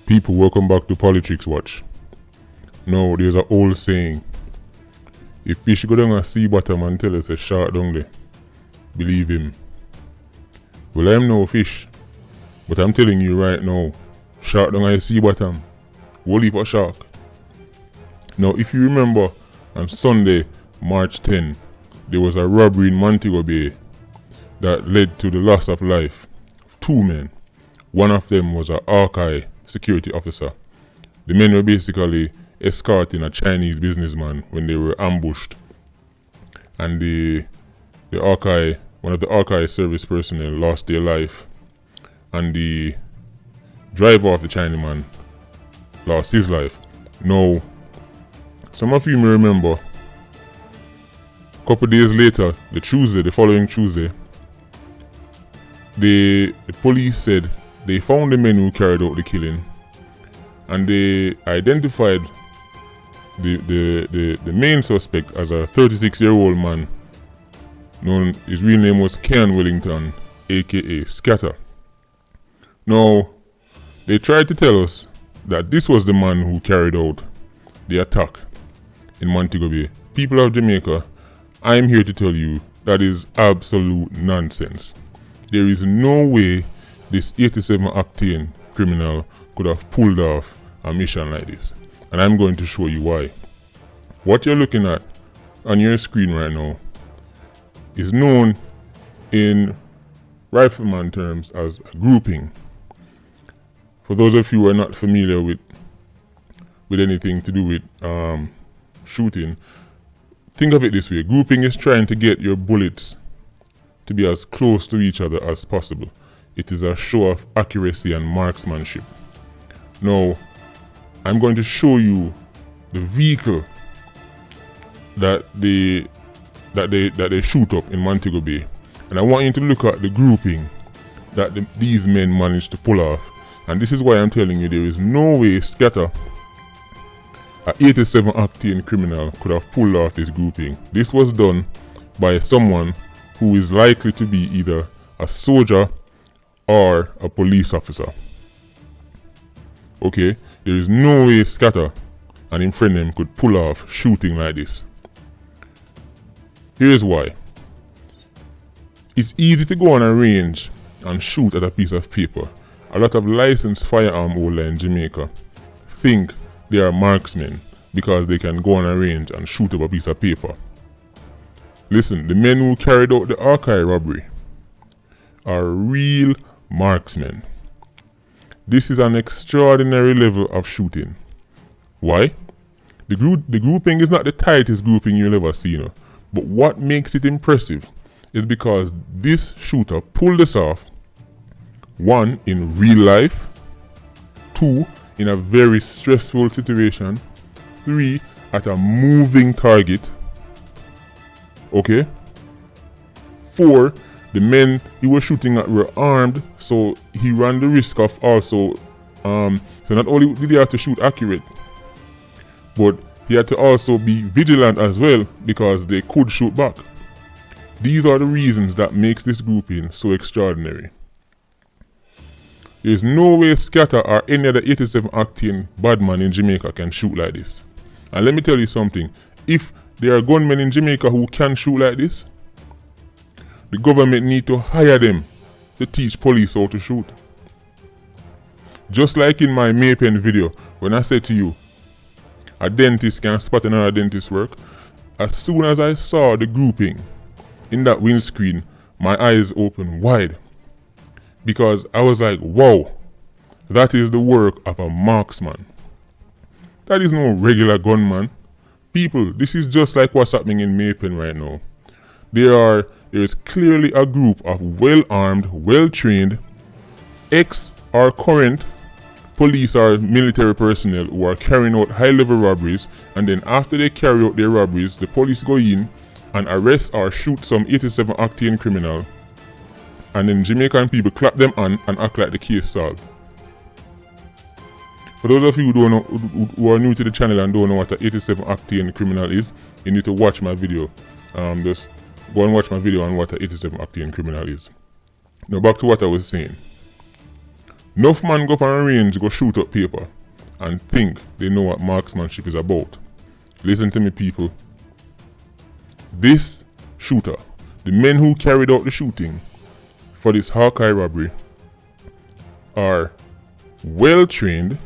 People, welcome back to Politics Watch. Now, there's an old saying. If fish go down a sea bottom and tell us a shark down there, believe him. Well, I'm no fish, but I'm telling you right now, shark down a sea bottom, whole heap of shark. Now, if you remember, on Sunday, March 10, there was a robbery in Montego Bay that led to the loss of life of 2 men. One of them was an Hawkeye security officer. The men were basically escorting a Chinese businessman when they were ambushed. And one of the Hawkeye service personnel lost their life. And the driver of the Chinaman lost his life. Now, some of you may remember, a couple days later, the following Tuesday, the police said they found the men who carried out the killing, and they identified the main suspect as a 36-year-old man. His real name was Ken Wellington, aka Scatter. Now, they tried to tell us that this was the man who carried out the attack in Montego Bay. People of Jamaica, I'm here to tell you that is absolute nonsense. There is no way this 87 Octane criminal could have pulled off a mission like this. And I'm going to show you why. What you're looking at on your screen right now is known in rifleman terms as a grouping. For those of you who are not familiar with anything to do with shooting, think of it this way. Grouping is trying to get your bullets to be as close to each other as possible. It is a show of accuracy and marksmanship. Now, I'm going to show you the vehicle that they shoot up in Montego Bay, and I want you to look at the grouping that these men managed to pull off. And this is why I'm telling you there is no way Scatter, an 87 Octane criminal, could have pulled off this grouping. This was done by someone who is likely to be either a soldier or a police officer. Okay, there is no way Scatter and his friend them could pull off shooting like this. Here's why. It's easy to go on a range and shoot at a piece of paper. A lot of licensed firearm holder in Jamaica think they are marksmen because they can go on a range and shoot up a piece of paper. Listen, the men who carried out the Hawkeye robbery are real marksmen. This is an extraordinary level of shooting. Why? The grouping is not the tightest grouping you'll ever see, but what makes it impressive is because this shooter pulled this off, 1, in real life, 2, in a very stressful situation, 3, at a moving target, okay, 4, the men he was shooting at were armed, so he ran the risk of also, so not only did he have to shoot accurate, but he had to also be vigilant as well because they could shoot back. These are the reasons that makes this grouping so extraordinary. There's no way Scatter or any other 87 Octane badman in Jamaica can shoot like this. And let me tell you something, if there are gunmen in Jamaica who can shoot like this, the government need to hire them to teach police how to shoot. Just like in my Maypen video, when I said to you, a dentist can spot another dentist's work, as soon as I saw the grouping in that windscreen, my eyes opened wide. Because I was like, wow, that is the work of a marksman. That is no regular gunman. People, this is just like what's happening in Maypen right now. There is clearly a group of well-armed, well-trained, ex or current police or military personnel who are carrying out high-level robberies, and then after they carry out their robberies, the police go in and arrest or shoot some 87 Octane criminal, and then Jamaican people clap them on and act like the case solved. For those of you who are new to the channel and don't know what an 87 Octane criminal is, you need to watch my video. Just go and watch my video on what an 87 Octane criminal is. Now back to what I was saying. Enough man go up on a range, go shoot up paper, and think they know what marksmanship is about. Listen to me, people. This shooter, the men who carried out the shooting for this Hawkeye robbery, are well trained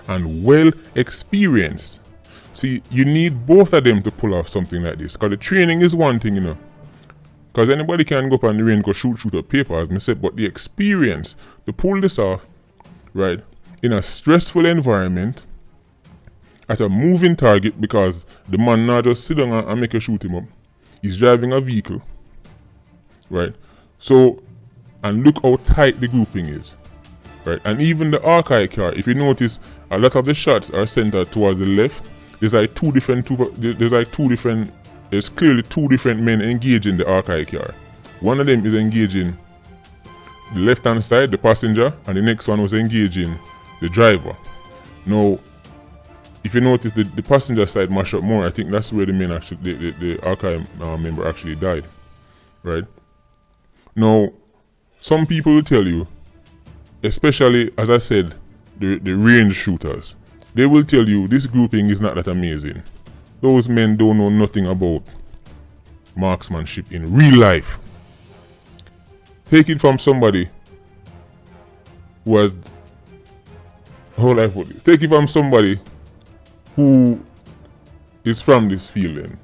and well experienced. See, you need both of them to pull off something like this. Because the training is one thing, you know. Because anybody can go up on the range, go shoot up paper, as I said, but the experience to pull this off, right, in a stressful environment, at a moving target, because the man not just sit down and make you shoot him up. He's driving a vehicle, right? So, and look how tight the grouping is, right? And even the Hawkeye car, if you notice, a lot of the shots are centered towards the left. There's clearly two different men engaging the Hawkeye car. One of them is engaging the left hand side, the passenger, and the next one was engaging the driver. Now, if you notice, the passenger side mash up more. I think that's where the men actually, the Hawkeye member actually died, right? Now, some people will tell you, especially as I said, the range shooters, they will tell you this grouping is not that amazing. Those men don't know nothing about marksmanship in real life. Take it from somebody who has, how I put this? Take it from somebody who is from this field. Then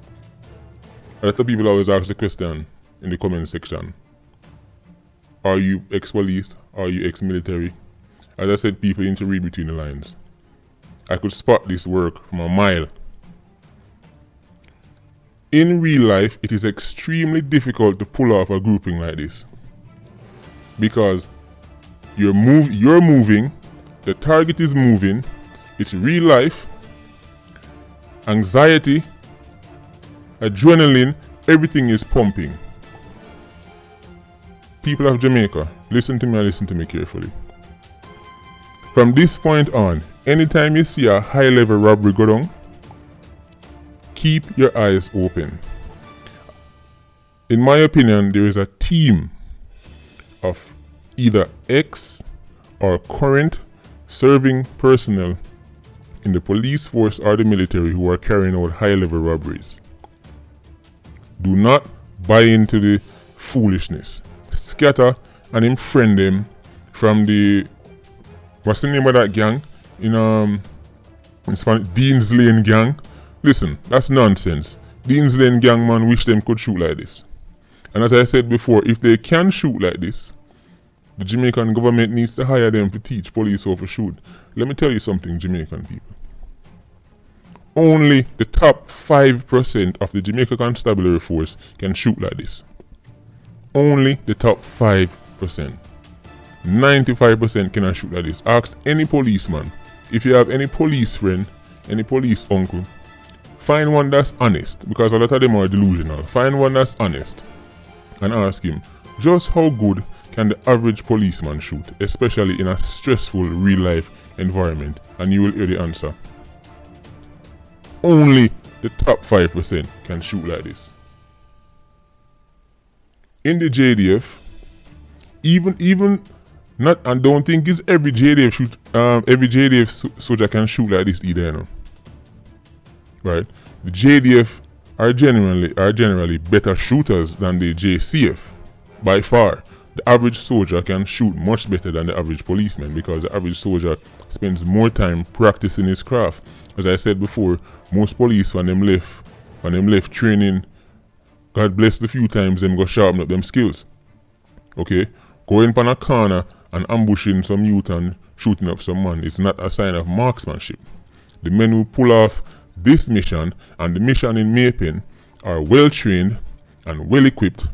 a lot of people always ask the question in the comment section: are you ex-police? Are you ex-military? As I said, people need to read between the lines. I could spot this work from a mile. In real life, it is extremely difficult to pull off a grouping like this, because you're moving, the target is moving, it's real life, anxiety, adrenaline, everything is pumping. People of Jamaica, listen to me and listen to me carefully. From this point on, anytime you see a high-level robbery go down, keep your eyes open. In my opinion, there is a team of either ex or current serving personnel in the police force or the military who are carrying out high-level robberies. Do not buy into the foolishness. Scatter and him friend them from the, what's the name of that gang? In Spanish, Dean's Lane gang. Listen, that's nonsense. Dean's Lane gang man wish them could shoot like this. And as I said before, if they can shoot like this, the Jamaican government needs to hire them to teach police how to shoot. Let me tell you something, Jamaican people. Only the top 5% of the Jamaica Constabulary Force can shoot like this. Only the top 5%. 95% cannot shoot like this. Ask any policeman. If you have any police friend, any police uncle, find one that's honest, because a lot of them are delusional. Find one that's honest and ask him, just how good can the average policeman shoot, especially in a stressful real life environment, and you will hear the answer. Only the top 5% can shoot like this. In the JDF, even not, and don't think it's every JDF soldier can shoot like this either, you know. Right? The JDF are generally better shooters than the JCF by far. The average soldier can shoot much better than the average policeman, because the average soldier spends more time practicing his craft. As I said before, most police when them left training, God bless the few times them go sharpen up them skills. Okay? Going on a corner and ambushing some youth and shooting up some man is not a sign of marksmanship. The men who pull off this mission and the mission in Maypen are well trained and well equipped.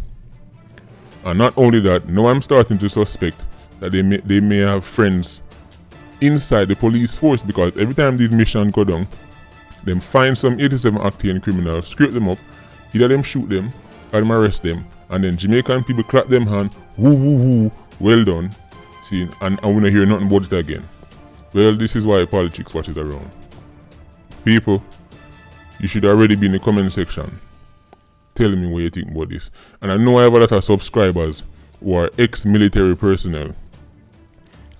And not only that, now I'm starting to suspect that they may have friends inside the police force, because every time these missions go down, them find some 87 Octane criminals, scrape them up, either them shoot them or them arrest them, and then Jamaican people clap them hand, woo woo woo, well done. See, and I wanna hear nothing about it again. Well, this is why Politics Watch is around. People, you should already be in the comment section telling me what you think about this. And I know I have a lot of subscribers who are ex-military personnel.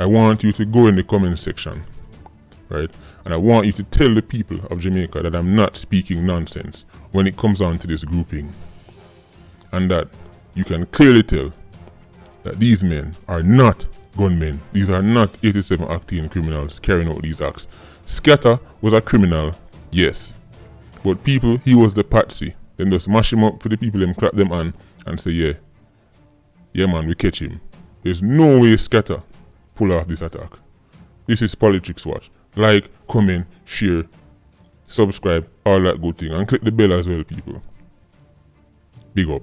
I want you to go in the comment section, right? And I want you to tell the people of Jamaica that I'm not speaking nonsense when it comes on to this grouping. And that you can clearly tell that these men are not gunmen. These are not 87 Octane criminals carrying out these acts. Scatter was a criminal, yes. But people, he was the patsy. Then just mash him up for the people and clap them on and say, yeah man, we catch him. There's no way Scatter pull off this attack. This is Politics Watch. Like, comment, share, subscribe, all that good thing. And click the bell as well, people. Big up.